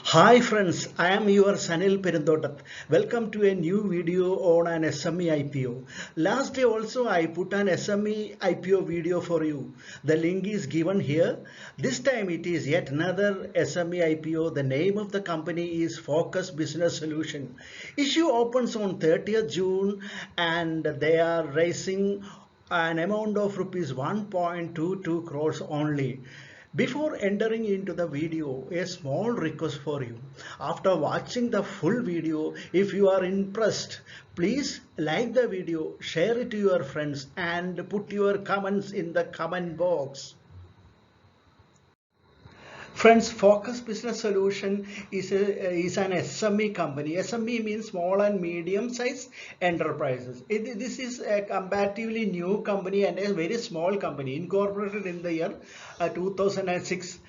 Hi friends, I am your Sanil Perundotat. Welcome to a new video on an SME IPO. Last day also I put an SME IPO video for you. The link is given here. This time it is yet another SME IPO. The name of the company is Focus Business Solution. Issue opens on 30th June and they are raising an amount of rupees 1.22 crores only. Before entering into the video, a small request for you. After watching the full video, if you are impressed, please like the video, share it to your friends and put your comments in the comment box. Friends, Focus Business Solution is an SME company. SME means small and medium sized enterprises. This is a comparatively new company and a very small company incorporated in the year 2006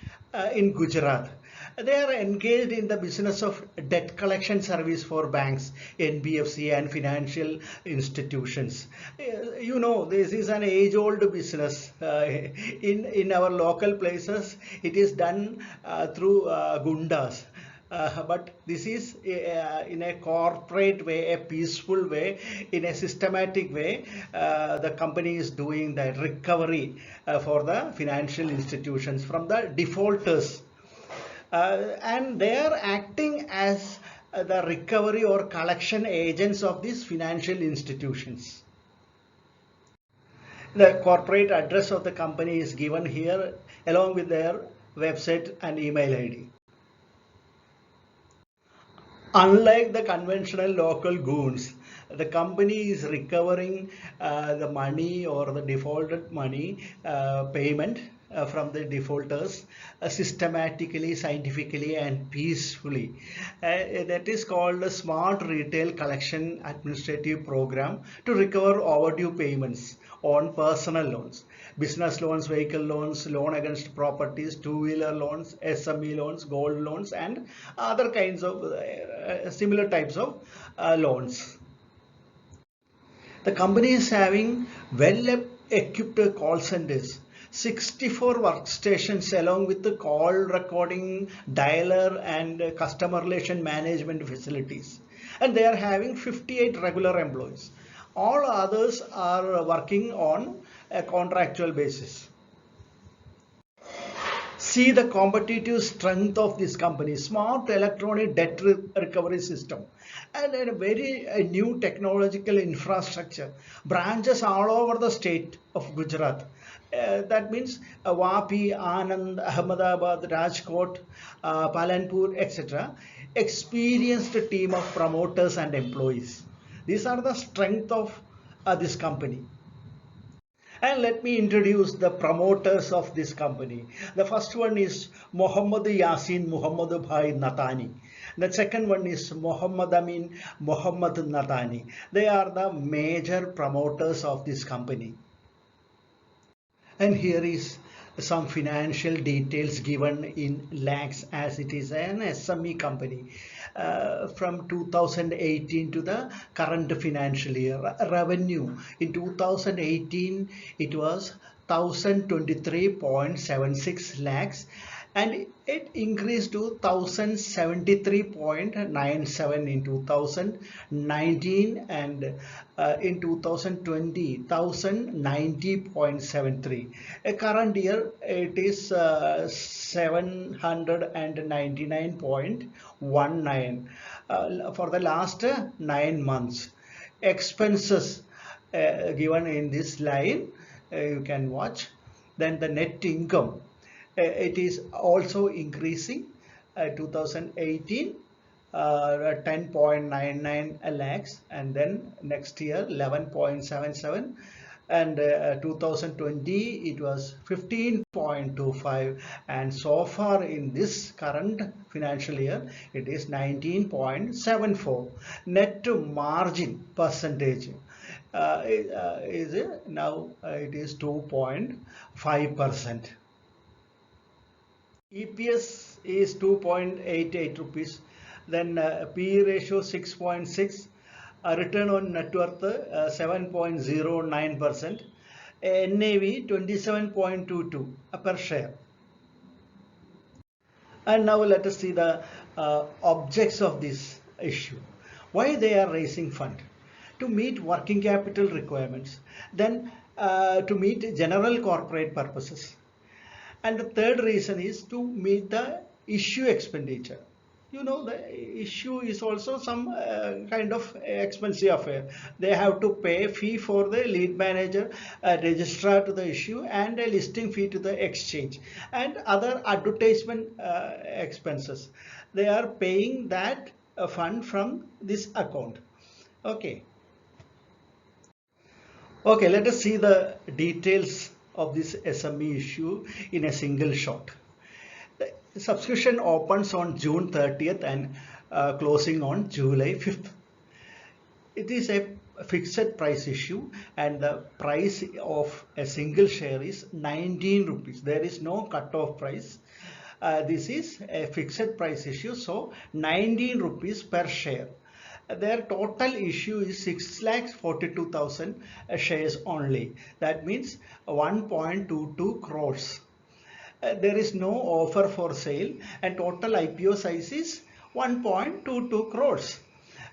in Gujarat. They are engaged in the business of debt collection service for banks, NBFC and financial institutions. You know, this is an age-old business. In our local places, it is done through gundas. But this is in a corporate way, a peaceful way, in a systematic way. The company is doing the recovery for the financial institutions from the defaulters. And they are acting as the recovery or collection agents of these financial institutions. The corporate address of the company is given here along with their website and email ID. Unlike the conventional local goons, the company is recovering the money or the defaulted money payment from the defaulters systematically, scientifically and peacefully. That is called a Smart Retail Collection Administrative Program to recover overdue payments on personal loans, business loans, vehicle loans, loan against properties, two-wheeler loans, SME loans, gold loans and other kinds of similar types of loans. The company is having well-equipped call centers, 64 workstations along with the call recording, dialer and customer relation management facilities. And they are having 58 regular employees. All others are working on a contractual basis. See the competitive strength of this company, smart electronic debt recovery system and a very new technological infrastructure, branches all over the state of Gujarat. That means Vapi, Anand, Ahmedabad, Rajkot, Palanpur, etc. Experienced team of promoters and employees. These are the strength of this company. And let me introduce the promoters of this company. The first one is Muhammad Yasin Muhammad Bhai Natani. The second one is Muhammad Amin Muhammad Natani. They are the major promoters of this company. And here is some financial details given in lakhs as it is an SME company from 2018 to the current financial year. Revenue in 2018 it was 1023.76 lakhs and it increased to 1073.97 in 2019 and in 2020 1090.73. Current year it is 799.19 for the last 9 months. Expenses given in this line you can watch. Then the net income it is also increasing 2018 10.99 lakhs and then next year 11.77 and 2020 it was 15.25 and so far in this current financial year it is 19.74. Net margin percentage is now it is 2.5%. EPS is 2.88 rupees, then PE ratio 6.6, return on net worth 7.09%, NAV 27.22 per share. And now let us see the objects of this issue. Why they are raising fund? To meet working capital requirements, then to meet general corporate purposes. And the third reason is to meet the issue expenditure. You know, the issue is also some kind of expensive affair. They have to pay fee for the lead manager, registrar to the issue, and a listing fee to the exchange, and other advertisement expenses. They are paying that fund from this account. Okay. Okay, let us see the details of this SME issue in a single shot. The subscription opens on June 30th and closing on July 5th. It is a fixed price issue and the price of a single share is 19 rupees. There is no cut-off price. This is a fixed price issue, so 19 rupees per share. Their total issue is 6,42,000 shares only. That means 1.22 crores. There is no offer for sale and total IPO size is 1.22 crores.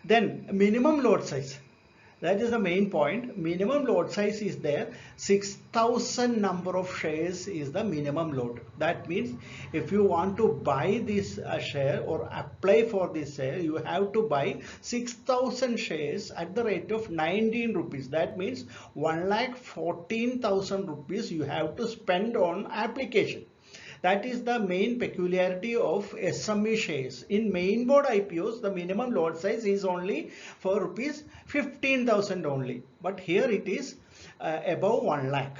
Then minimum lot size. That is the main point. Minimum lot size is there. 6,000 number of shares is the minimum lot. That means if you want to buy this share or apply for this share, you have to buy 6,000 shares at the rate of 19 rupees. That means 1,14,000 rupees you have to spend on application. That is the main peculiarity of SME shares. In main board IPOs, the minimum lot size is only for rupees 15,000 only. But here it is above 1 lakh.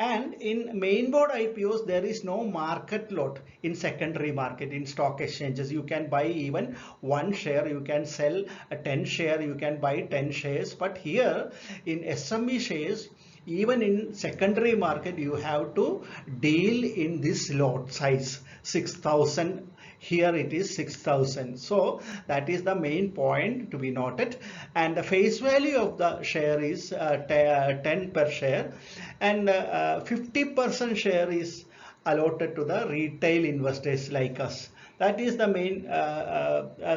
And in main board IPOs, there is no market lot. In secondary market, in stock exchanges, you can buy even 1 share, you can sell a 10 share, you can buy 10 shares. But here in SME shares, even in secondary market, you have to deal in this lot size 6,000. Here it is 6,000. So that is the main point to be noted. And the face value of the share is 10 per share, and 50% share is allotted to the retail investors like us. That is the main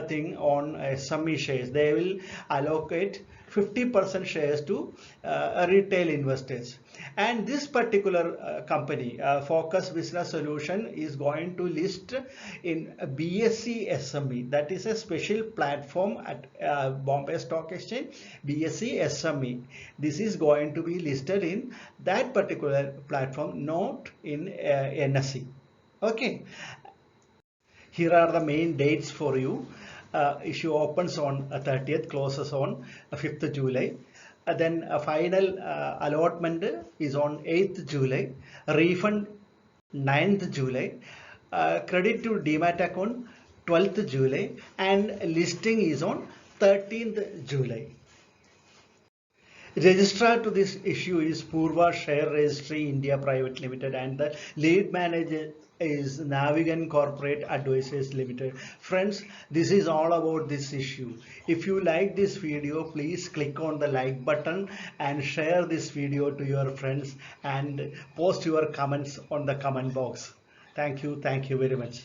thing on SME shares. They will allocate 50% shares to retail investors. And this particular company, Focus Business Solution, is going to list in BSE SME. That is a special platform at Bombay Stock Exchange, BSE SME. This is going to be listed in that particular platform, not in NSE. Okay. Here are the main dates for you. Issue opens on 30th, closes on 5th July. Then a final allotment is on 8th July. Refund 9th July. Credit to Demat account 12th July. And listing is on 13th July. Registrar to this issue is Purva Share Registry India Private Limited, and the lead manager is Navigan Corporate Advisors Limited. Friends, this is all about this issue. If you like this video, please click on the like button and share this video to your friends and post your comments on the comment box. Thank you very much.